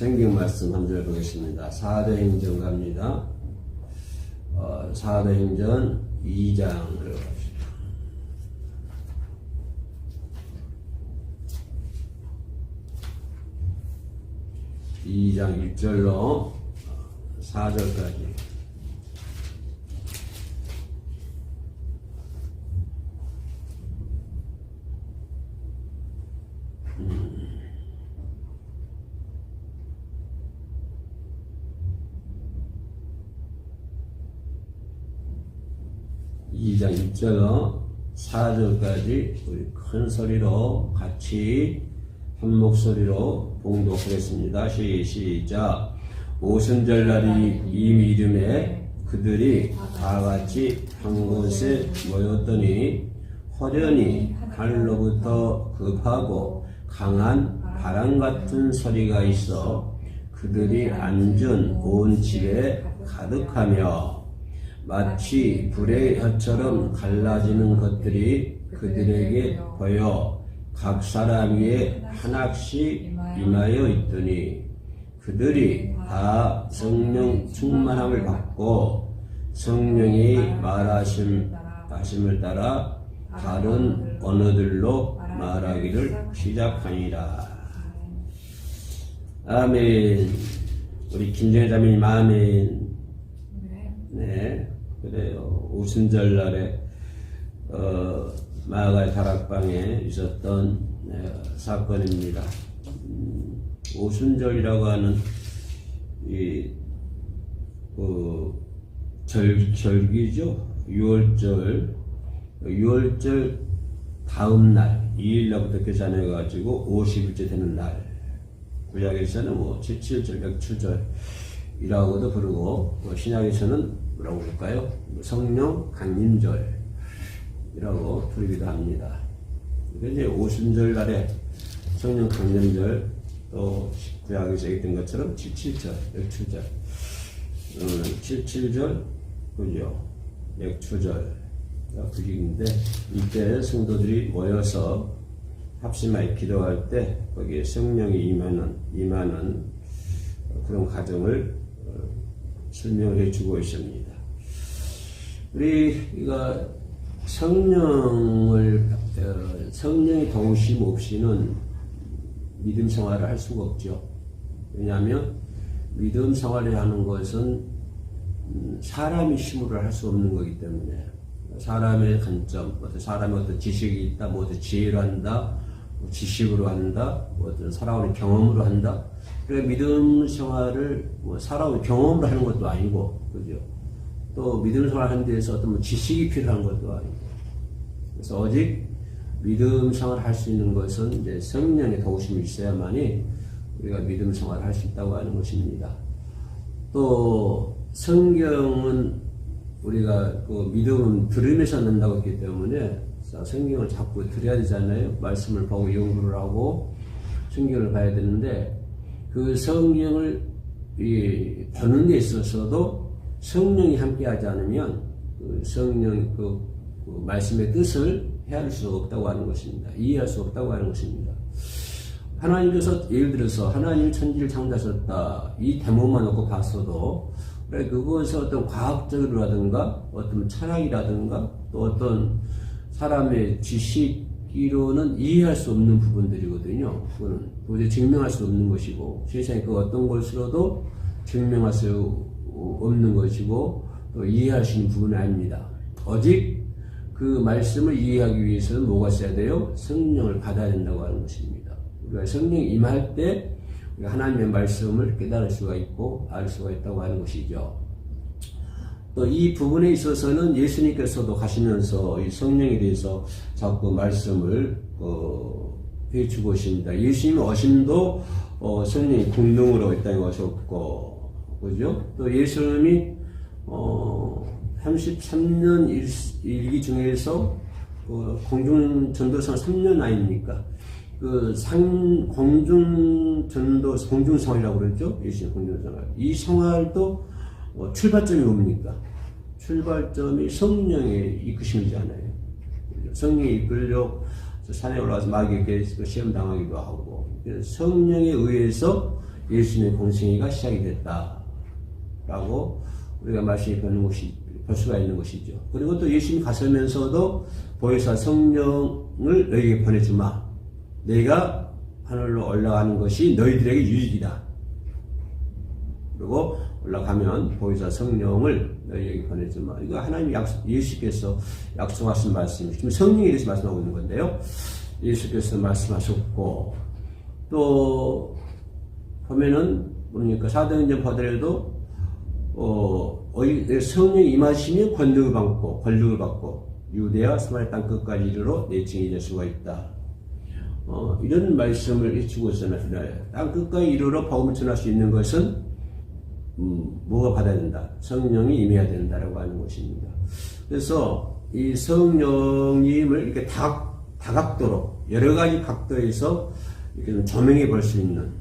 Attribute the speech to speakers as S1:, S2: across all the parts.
S1: 성경 말씀 한 절 보겠습니다. 사도행전 갑니다. 사도행전 2장으로 갑시다. (2장) 1절로 4절까지. (2장) 1절로 4절까지 우리 큰 소리로 같이 한 목소리로 봉독하겠습니다. 시작. 오순절날이 이미 이름에 그들이 다 같이 한 곳에 모였더니 호련히 하늘로부터 급하고 강한 바람 같은 소리가 있어 그들이 앉은 온 집에 가득하며 마치 불의 혀처럼 갈라지는 것들이 그들에게 보여 각 사람 위에 하나씩 임하여 있더니 그들이 다 성령 충만함을 받고 성령이 말하심을 따라 다른 언어들로 말하기를 시작하니라. 아멘. 우리 김정혜 자매님 아멘. 네, 그래요. 오순절날에 마가의 다락방에 있었던 사건입니다. 오순절이라고 하는 절기죠. 6월절 다음 날 2일날부터 계산해가지고 50일째 되는 날. 구약에서는 뭐 칠칠절, 백추절이라고도 부르고 신약에서는 뭐라고 부를까요? 성령 강림절이라고 부르기도 합니다. 이제 오순절 날에 성령 강림절, 또 구약에서 얘기했던 것처럼 칠칠절, 백추절, 칠칠절, 그죠? 백추절 불리는데 이때 성도들이 모여서 합심하여 기도할 때 거기에 성령이 임하는 그런 과정을 설명해 주고 있습니다. 우리가 성령의 도우심 없이는 믿음 생활을 할 수가 없죠. 왜냐하면 믿음 생활을 하는 것은 사람이 힘으로 할 수 없는 거기 때문에 사람의 관점, 사람의 어떤 지식이 있다, 뭐 어떤 지혜로 한다, 뭐 지식으로 한다, 뭐 어떤 살아오는 경험으로 한다. 그러니까 믿음 생활을 뭐 살아온 경험으로 하는 것도 아니고, 그죠? 또 믿음 생활 하는 데에서 어떤 뭐 지식이 필요한 것도 아니고. 그래서 오직 믿음 생활을 할 수 있는 것은 이제 성령의 도우심이 있어야만이 우리가 믿음 생활을 할 수 있다고 하는 것입니다. 또 성경은 우리가 그 믿음은 들으면서 얻는다고 했기 때문에 성경을 자꾸 들어야 되잖아요. 말씀을 보고 연구를 하고 성경을 봐야 되는데 그 성경을 보는 데 있어서도 성령이 함께하지 않으면 그 성령 그 말씀의 뜻을 헤아릴 수 없다고 하는 것입니다. 이해할 수 없다고 하는 것입니다. 하나님께서 예를 들어서 하나님이 천지를 창조하셨다 이 대목만 놓고 봤어도 그것을 어떤 과학적으로라든가 어떤 철학이라든가 또 어떤 사람의 지식으로는 이해할 수 없는 부분들이거든요. 그거는 도저히 증명할 수 없는 것이고 세상에 그 어떤 것으로도 증명할 수 없는 것이고 또 이해할 수 있는 부분은 아닙니다. 오직 그 말씀을 이해하기 위해서는 뭐가 있어야 돼요? 성령을 받아야 된다고 하는 것입니다. 우리가 성령이 임할 때 하나님의 말씀을 깨달을 수가 있고 알 수가 있다고 하는 것이죠. 또 이 부분에 있어서는 예수님께서도 가시면서 이 성령에 대해서 자꾸 말씀을 해주고 있습니다. 예수님의 오심도 성령이 공동으로 이 땅에 오셨고, 그죠? 또 예수님이 33년 일기 중에서 공중전도상 3년 아닙니까? 공중성활이라고 그러죠? 예수님 공중성활. 이 성활도 출발점이 뭡니까? 출발점이 성령의 이끄심이잖아요. 성령이 이끌려 산에 올라가서 마귀에게 시험 당하기도 하고, 성령에 의해서 예수님의 공생애가 시작이 됐다라고 우리가 말씀이 볼 수가 있는 것이죠. 그리고 또 예수님이 가서면서도 보혜사 성령을 너희에게 보내주마. 내가 하늘로 올라가는 것이 너희들에게 유익이다. 그리고 올라가면 보혜사 성령을 너희에게 보내주마. 이거 하나님 예수께서 약속하신 말씀이죠. 지금 성령에 대해서 말씀하고 있는 건데요. 예수께서 말씀하셨고, 또 보면은 뭡니까 사도행전 보더라도 성령이 임하시면 권능을 받고 유대와 사마리아 땅 끝까지 이르러 내 증인이 될 수가 있다. 이런 말씀을 해주고 있잖아요. 땅 끝까지 이르러 복음을 전할 수 있는 것은 뭐가 받아야 된다? 성령이 임해야 된다라고 하는 것입니다. 그래서 이 성령님을 이렇게 다각도로 여러 가지 각도에서 이렇게 조명해 볼 수 있는,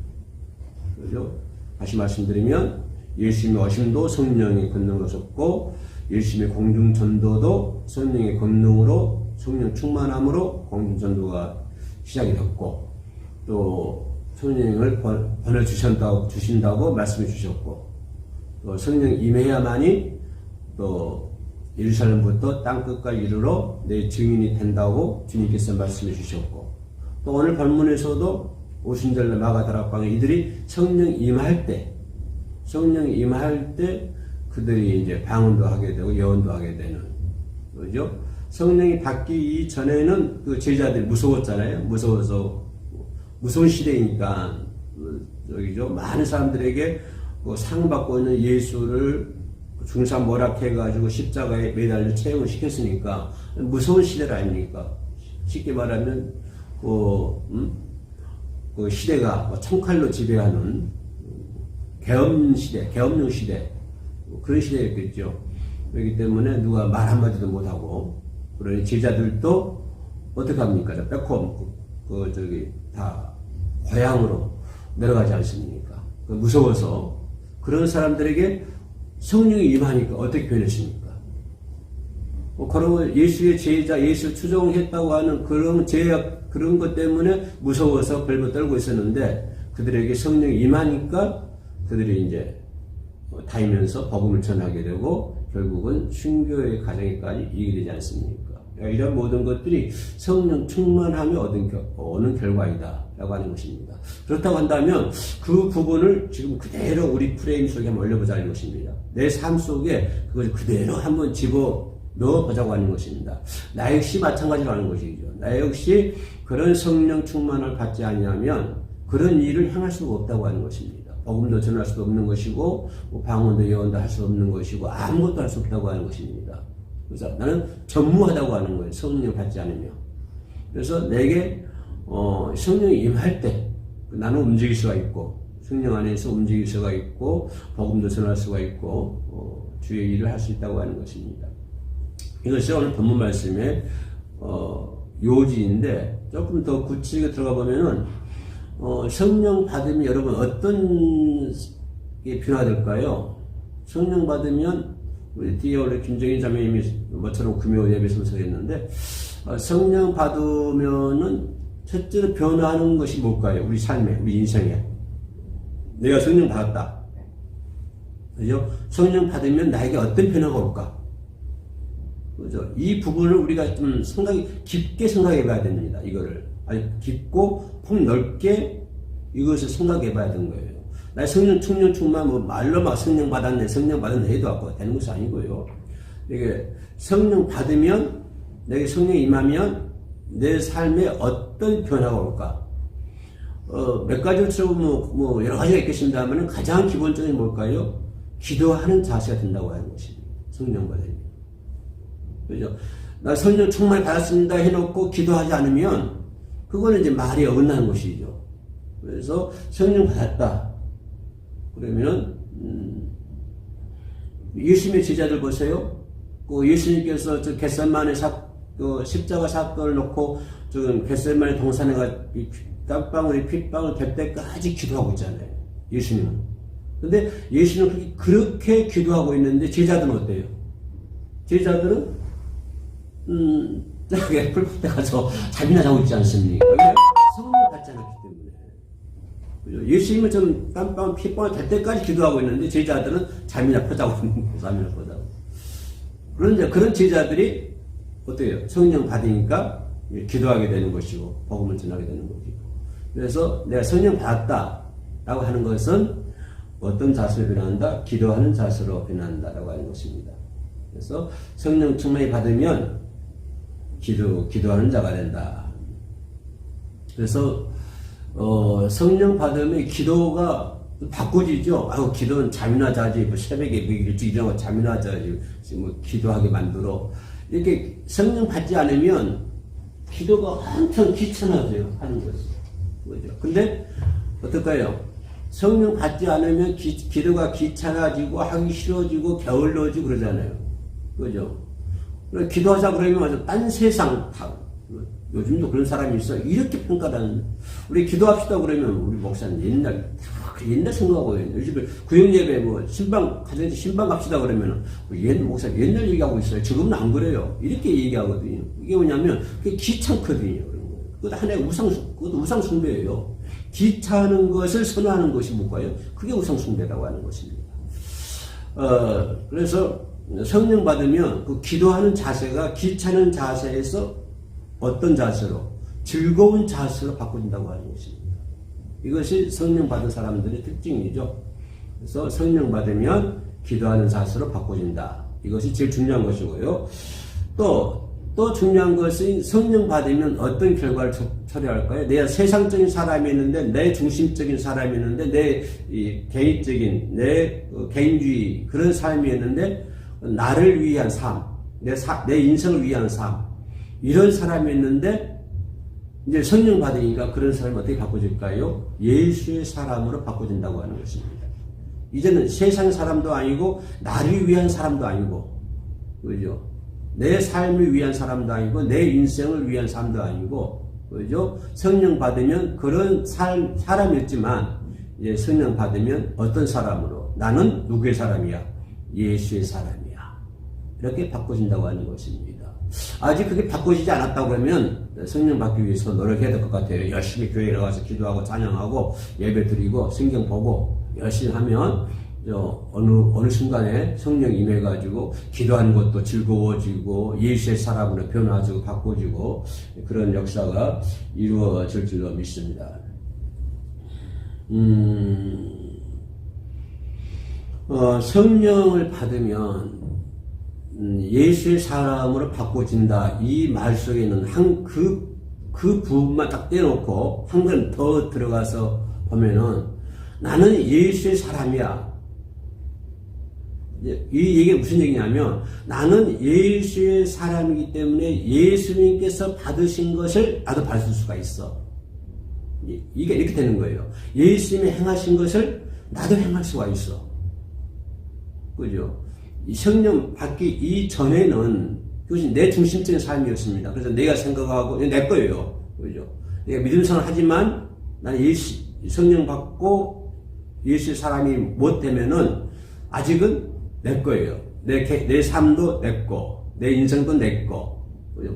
S1: 그죠? 다시 말씀드리면 예수님의 오심도 성령의 권능으로 섰고, 예수님의 공중전도도 성령의 권능으로, 성령 충만함으로 공중전도가 시작이 됐고, 또 성령을 보내주신다고 말씀해 주셨고, 또 성령 임해야만이 또 예루살렘부터 땅끝까지 이르러 내 증인이 된다고 주님께서 말씀해 주셨고, 또 오늘 본문에서도 오순절날 마가다락방에 이들이 성령 임할 때 그들이 이제 방언도 하게 되고 예언도 하게 되는, 그죠? 성령이 받기 이전에는 그 제자들이 무서웠잖아요. 무서운 시대이니까, 저기죠. 많은 사람들에게 상 받고 있는 예수를 중상 모락해가지고 십자가에 매달려 채용을 시켰으니까 무서운 시대 아닙니까? 쉽게 말하면 그 시대가 총칼로 지배하는 계엄령 시대, 그런 시대였겠죠. 그렇기 때문에 누가 말 한마디도 못하고, 그러니 제자들도 어떻게 합니까? 다 고향으로 내려가지 않습니까? 무서워서 그런 사람들에게 성령이 임하니까 어떻게 변했습니까? 그러고 예수의 제자, 예수를 추종했다고 하는 그런 것 때문에 무서워서 벌벌 떨고 있었는데, 그들에게 성령이 임하니까 그들이 이제 다니면서 복음을 전하게 되고, 결국은 순교의 가정에까지 이르게 되지 않습니까? 이런 모든 것들이 성령 충만함이 오는 결과이다 라고 하는 것입니다. 그렇다고 한다면 그 부분을 지금 그대로 우리 프레임 속에 한번 올려보자는 것입니다. 내 삶 속에 그걸 그대로 한번 집어 넣어보자고 하는 것입니다. 나 역시 마찬가지로 하는 것이죠. 나 역시 그런 성령 충만을 받지 않으면 그런 일을 행할 수가 없다고 하는 것입니다. 복음도 전할 수도 없는 것이고, 방언도 예언도 할 수 없는 것이고, 아무것도 할 수 없다고 하는 것입니다. 그래서 나는 전무하다고 하는 거예요. 성령을 받지 않으면. 그래서 내게 성령이 임할 때 나는 움직일 수가 있고, 성령 안에서 움직일 수가 있고, 복음도 전할 수가 있고, 주의 일을 할 수 있다고 하는 것입니다. 이것이 오늘 본문 말씀의 요지인데, 조금 더 구체적으로 들어가 보면은 성령 받으면 여러분 어떤 게 변화될까요? 성령 받으면 우리 뒤에 원래 김정인 자매님이 뭐처럼 금요 예배 참석했는데, 성령 받으면은 첫째로 변화하는 것이 뭘까요? 우리 삶에, 우리 인생에. 내가 성령 받았다. 그죠? 성령 받으면 나에게 어떤 변화가 올까? 그죠? 이 부분을 우리가 좀 깊게 생각해 봐야 됩니다. 이거를. 아니, 깊고 폭넓게 이것을 생각해 봐야 되는 거예요. 나 성령 충만, 말로 막 성령 받았네 해도 갖고 되는 것이 아니고요. 이게 성령 받으면, 내게 성령이 임하면 내 삶에 어떤 변화가 올까? 몇 가지로 여러 가지가 있겠습니다만, 가장 기본적인 뭘까요? 기도하는 자세가 된다고 하는 것입니다. 성령 받으면. 그죠? 나 성령 충만 받았습니다 해놓고 기도하지 않으면, 그거는 이제 말이 어긋나는 것이죠. 그래서 성령 받았다. 그러면 예수님의 제자들 보세요. 예수님께서 저 겟세마네 십자가 사건을 놓고 지금 겟세마네 동산에가 땀방울이 핏방울 될 때까지 기도하고 있잖아요. 예수님은. 근데 예수님은 그렇게 기도하고 있는데 제자들은 어때요? 제자들은 풀밭에 가서 잠이나 자고 있지 않습니까? 성령 받지 않았기 때문에. 예수님은 좀 땀방 핏방울 될 때까지 기도하고 있는데 제자들은 잠이나 퍼자고 있는 거예요. 잠이나 퍼자고. 그런데 그런 제자들이 어때요? 성령 받으니까 기도하게 되는 것이고 복음을 전하게 되는 것이고. 그래서 내가 성령 받았다라고 하는 것은 어떤 자세로 변한다? 기도하는 자세로 변한다라고 하는 것입니다. 그래서 성령 충만히 받으면 기도하는 자가 된다. 그래서 성령 받으면 기도가 바꿔지죠. 기도는 잠이나 자지, 뭐 새벽에 일찍 일어나고 잠이나 자지, 뭐 기도하게 만들어. 이렇게 성령 받지 않으면 기도가 엄청 귀찮아져요, 하는 것이. 그죠? 근데 어떨까요? 성령 받지 않으면 기도가 귀찮아지고 하기 싫어지고 게을러지고 그러잖아요. 그죠? 기도하자 그러면 아주 딴 세상 다. 요즘도 그런 사람이 있어. 이렇게 평가하는. 우리 기도합시다 그러면 우리 목사님 옛날 생각하고 요즘에 구역예배 뭐 가정에서 신방 갑시다 그러면 목사 옛날 얘기하고 있어요. 지금은 안 그래요. 이렇게 얘기하거든요. 이게 뭐냐면 그게 귀찮거든요. 그것도 하나의 그것도 우상숭배예요. 귀찮은 것을 선호하는 것이 뭘까요? 그게 우상숭배라고 하는 것입니다. 그래서 성령 받으면 그 기도하는 자세가 귀찮은 자세에서 어떤 자세로? 즐거운 자세로 바꿔진다고 하는 것입니다. 이것이 성령 받은 사람들의 특징이죠. 그래서 성령 받으면 기도하는 자세로 바꿔진다. 이것이 제일 중요한 것이고요. 또 중요한 것은 성령 받으면 어떤 결과를 초래할까요? 내가 세상적인 사람이 있는데, 내 중심적인 사람이 있는데, 내 개인적인, 내 개인주의, 그런 삶이 있는데, 나를 위한 삶, 내 인생을 위한 삶, 이런 사람이 있는데, 이제 성령 받으니까 그런 사람이 어떻게 바꿔질까요? 예수의 사람으로 바꿔진다고 하는 것입니다. 이제는 세상 사람도 아니고, 나를 위한 사람도 아니고, 그죠? 내 삶을 위한 사람도 아니고, 내 인생을 위한 사람도 아니고, 그죠? 성령 받으면 그런 사람이었지만, 이제 성령 받으면 어떤 사람으로? 나는 누구의 사람이야? 예수의 사람이야. 이렇게 바꿔진다고 하는 것입니다. 아직 그게 바꿔지지 않았다고 그러면 성령 받기 위해서 노력해야 될 것 같아요. 열심히 교회에 나가서 기도하고 찬양하고 예배 드리고 성경 보고 열심히 하면 어느 순간에 성령 임해가지고 기도하는 것도 즐거워지고 예수의 사람으로 변화지고 바꿔지고 그런 역사가 이루어질 줄로 믿습니다. 성령을 받으면 예수의 사람으로 바꿔진다. 이 말 속에는 그 부분만 딱 떼놓고 한 번 더 들어가서 보면은 나는 예수의 사람이야. 이 얘기가 무슨 얘기냐면 나는 예수의 사람이기 때문에 예수님께서 받으신 것을 나도 받을 수가 있어. 이게 이렇게 되는 거예요. 예수님이 행하신 것을 나도 행할 수가 있어. 그죠? 이 성령 받기 이전에는 그것이 내 중심적인 삶이었습니다. 그래서 내가 생각하고 내 거예요. 그죠? 내가 믿음 생활을 하지만 나는 성령 받고 예수의 사람이 못 되면은 아직은 내 거예요. 내 삶도 내 거, 내 인생도 내 거.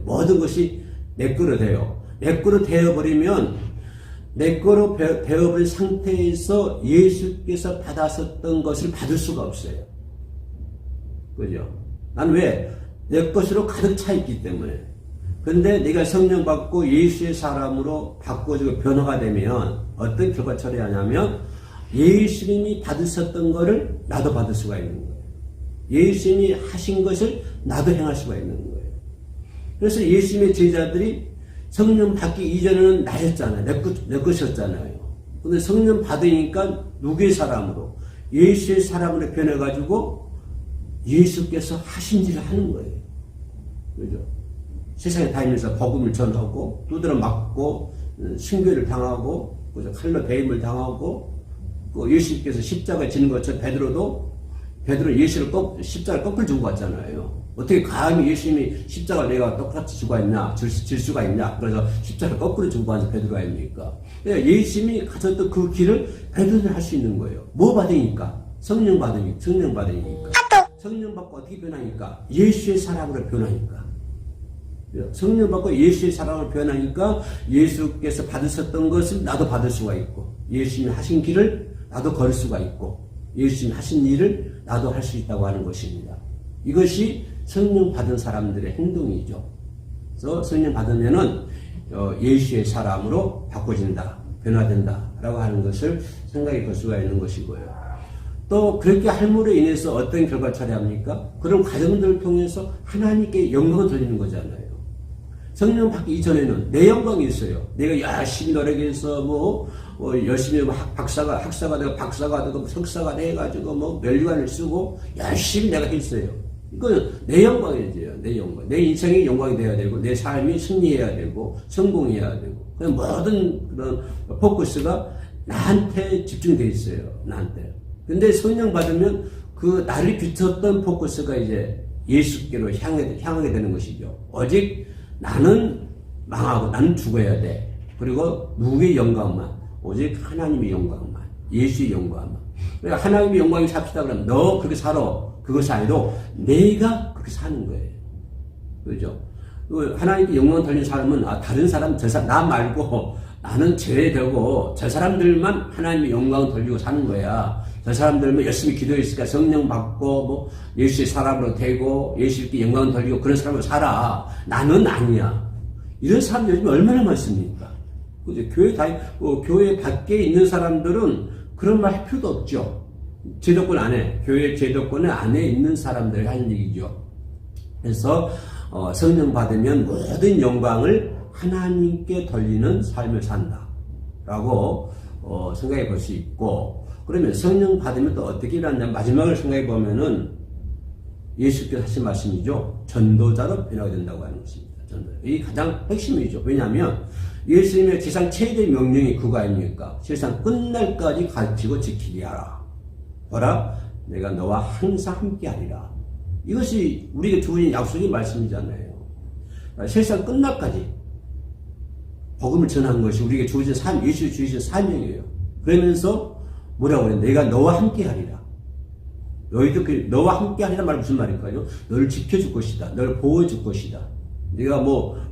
S1: 모든 것이 내 거로 돼요. 내 거로 되어버리면 내 거로 되어버린 상태에서 예수께서 받았었던 것을 받을 수가 없어요. 그죠? 난 왜? 내 것으로 가득 차 있기 때문에. 근데 내가 성령 받고 예수의 사람으로 바꿔지고 변화가 되면 어떤 결과 처리하냐면 예수님이 받으셨던 것을 나도 받을 수가 있는 거예요. 예수님이 하신 것을 나도 행할 수가 있는 거예요. 그래서 예수님의 제자들이 성령 받기 이전에는 나였잖아요. 내 것이었잖아요. 근데 성령 받으니까 누구의 사람으로? 예수의 사람으로 변해가지고 예수께서 하신 일을 하는 거예요. 그죠? 세상에 다니면서 복음을 전하고, 두드려 맞고, 순교를 당하고, 그죠? 칼로 배임을 당하고, 예수께서 십자가에 지는 것처럼 베드로 예수를 십자가를 거꾸로 주고 갔잖아요. 어떻게 감히 예수님이 십자가를 내가 똑같이 주고 있냐, 질 수가 있냐. 그래서 십자가를 거꾸로 주고 가서 베드로가 아닙니까? 예수님이 가졌던 그 길을 베드로는 할 수 있는 거예요. 뭐 받으니까? 성령 받으니까. 성령 받고 어떻게 변하니까? 예수의 사람으로 변하니까. 성령 받고 예수의 사람으로 변하니까 예수께서 받으셨던 것을 나도 받을 수가 있고 예수님이 하신 길을 나도 걸을 수가 있고 예수님이 하신 일을 나도 할 수 있다고 하는 것입니다. 이것이 성령 받은 사람들의 행동이죠. 그래서 성령 받으면은 예수의 사람으로 바꿔진다, 변화된다라고 하는 것을 생각해 볼 수가 있는 것이고요. 또 그렇게 할므로 인해서 어떤 결과를 초래합니까? 그런 과정들을 통해서 하나님께 영광을 돌리는 거잖아요. 성령 받기 이전에는 내 영광이 있어요. 내가 열심히 노력해서 열심히 학사가 되고 박사가 되고 석사가 돼가지고 면류관을 쓰고 열심히 내가 했어요. 이건 내 영광이죠. 내 영광. 내 인생이 영광이 되어야 되고 내 삶이 승리해야 되고 성공해야 되고 그런 모든 그런 포커스가 나한테 집중되어 있어요. 나한테. 근데 성령 받으면 그 나를 비췄던 포커스가 이제 예수께로 향하게 되는 것이죠. 오직 나는 망하고 나는 죽어야 돼. 그리고 누구의 영광만? 오직 하나님의 영광만. 예수의 영광만. 그러니까 하나님의 영광이 삽시다 그러면 너 그렇게 살아. 그것이 아니고 내가 그렇게 사는 거예요. 그죠? 하나님께 영광 돌리는 사람은 다른 사람, 나 말고 나는 제외되고 저 사람들만 하나님의 영광을 돌리고 사는 거야. 저 사람들만 열심히 기도했으니까 성령 받고 예수의 사람으로 되고 예수께 영광을 돌리고 그런 사람으로 살아. 나는 아니야. 이런 사람 요즘 얼마나 많습니까? 그죠? 교회 밖에 있는 사람들은 그런 말 할 필요도 없죠. 제도권 안에, 교회 제도권 안에 있는 사람들이 하는 얘기죠. 그래서 성령 받으면 모든 영광을 하나님께 돌리는 삶을 산다 라고 생각해 볼 수 있고, 그러면 성령 받으면 또 어떻게 일어나냐, 마지막을 생각해 보면은 예수께서 하신 말씀이죠. 전도자로 변화가 된다고 하는 것입니다. 이게 가장 핵심이죠. 왜냐하면 예수님의 세상 최대 명령이 그거 아닙니까? 세상 끝날까지 가르치고 지키게 하라. 보라, 내가 너와 항상 함께 하리라. 이것이 우리에게 주어진 약속의 말씀이잖아요. 세상 끝날까지 복음을 전하는 것이 우리에게 주어진 예수 주신 사명이에요. 그러면서 뭐라고 그래요? 내가 너와 함께 하리라. 너희도 너와 함께 하리라 말 무슨 말일까요? 너를 지켜줄 것이다. 너를 보호해줄 것이다. 네가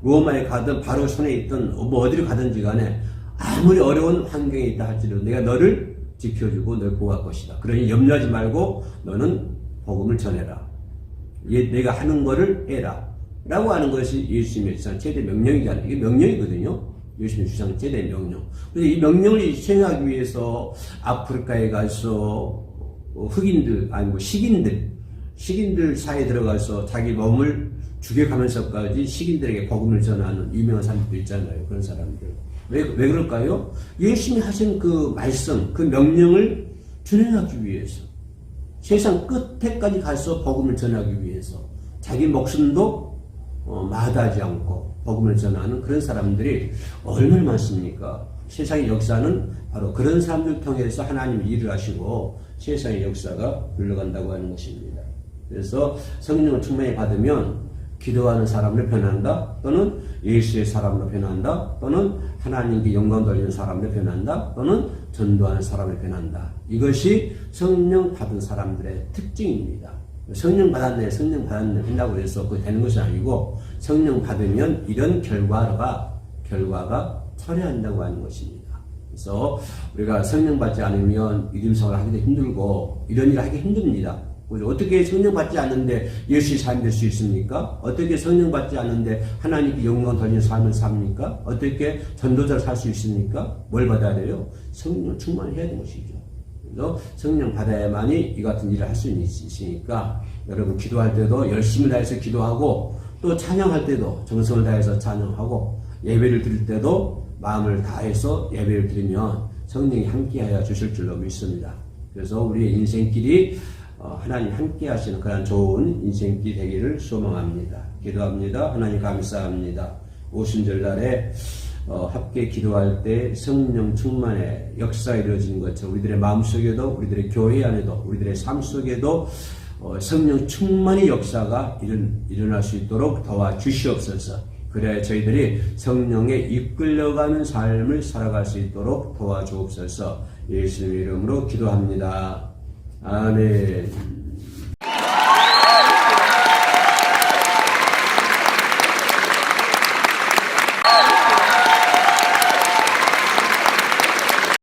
S1: 로마에 가든 바로 손에 있든 어디를 가든지 간에 아무리 어려운 환경에 있다 할지라도 내가 너를 지켜주고 널 보호할 것이다. 그러니 염려하지 말고 너는 복음을 전해라. 내가 하는 거를 해라. 라고 하는 것이 예수님의 주장 최대 명령이잖아요. 이게 명령이거든요. 예수님의 주장 최대 명령. 그래서 이 명령을 수행하기 위해서 아프리카에 가서 흑인들, 식인들 사이에 들어가서 자기 몸을 죽여가면서까지 식인들에게 복음을 전하는 유명한 사람들도 있잖아요. 그런 사람들. 왜 그럴까요? 예수님이 하신 그 말씀, 그 명령을 준행하기 위해서, 세상 끝에까지 가서 복음을 전하기 위해서 자기 목숨도 마다하지 않고 복음을 전하는 그런 사람들이 얼마나 많습니까? 세상의 역사는 바로 그런 사람들 통해서 하나님이 일을 하시고 세상의 역사가 흘러간다고 하는 것입니다. 그래서 성령을 충만히 받으면 기도하는 사람으로 변한다, 또는 예수의 사람으로 변한다, 또는 하나님께 영광 돌리는 사람으로 변한다, 또는 전도하는 사람으로 변한다. 이것이 성령 받은 사람들의 특징입니다. 성령 받았네 한다고 해서 그거 되는 것이 아니고, 성령 받으면 이런 결과가 철회한다고 하는 것입니다. 그래서 우리가 성령 받지 않으면 믿음생활을 하기도 힘들고 이런 일을 하기 힘듭니다. 어떻게 성령 받지 않는데 예수의 삶이 될 수 있습니까? 어떻게 성령 받지 않는데 하나님께 영광 돌리는 삶을 삽니까? 어떻게 전도자를 살 수 있습니까? 뭘 받아야 돼요? 성령 충만해야 되는 것이죠. 그래서 성령 받아야만이 이 같은 일을 할 수 있으니까 여러분 기도할 때도 열심히 다해서 기도하고, 또 찬양할 때도 정성을 다해서 찬양하고, 예배를 드릴 때도 마음을 다해서 예배를 드리면 성령이 함께하여 주실 줄로 믿습니다. 그래서 우리의 인생길이 하나님 함께 하시는 그런 좋은 인생길 되기를 소망합니다. 기도합니다. 하나님 감사합니다. 오순절날에 함께 기도할 때 성령 충만의 역사가 이루어지는 것처럼 우리들의 마음속에도, 우리들의 교회 안에도, 우리들의 삶 속에도 성령 충만의 역사가 일어날 수 있도록 도와주시옵소서. 그래야 저희들이 성령에 이끌려가는 삶을 살아갈 수 있도록 도와주옵소서. 예수님의 이름으로 기도합니다. 아멘.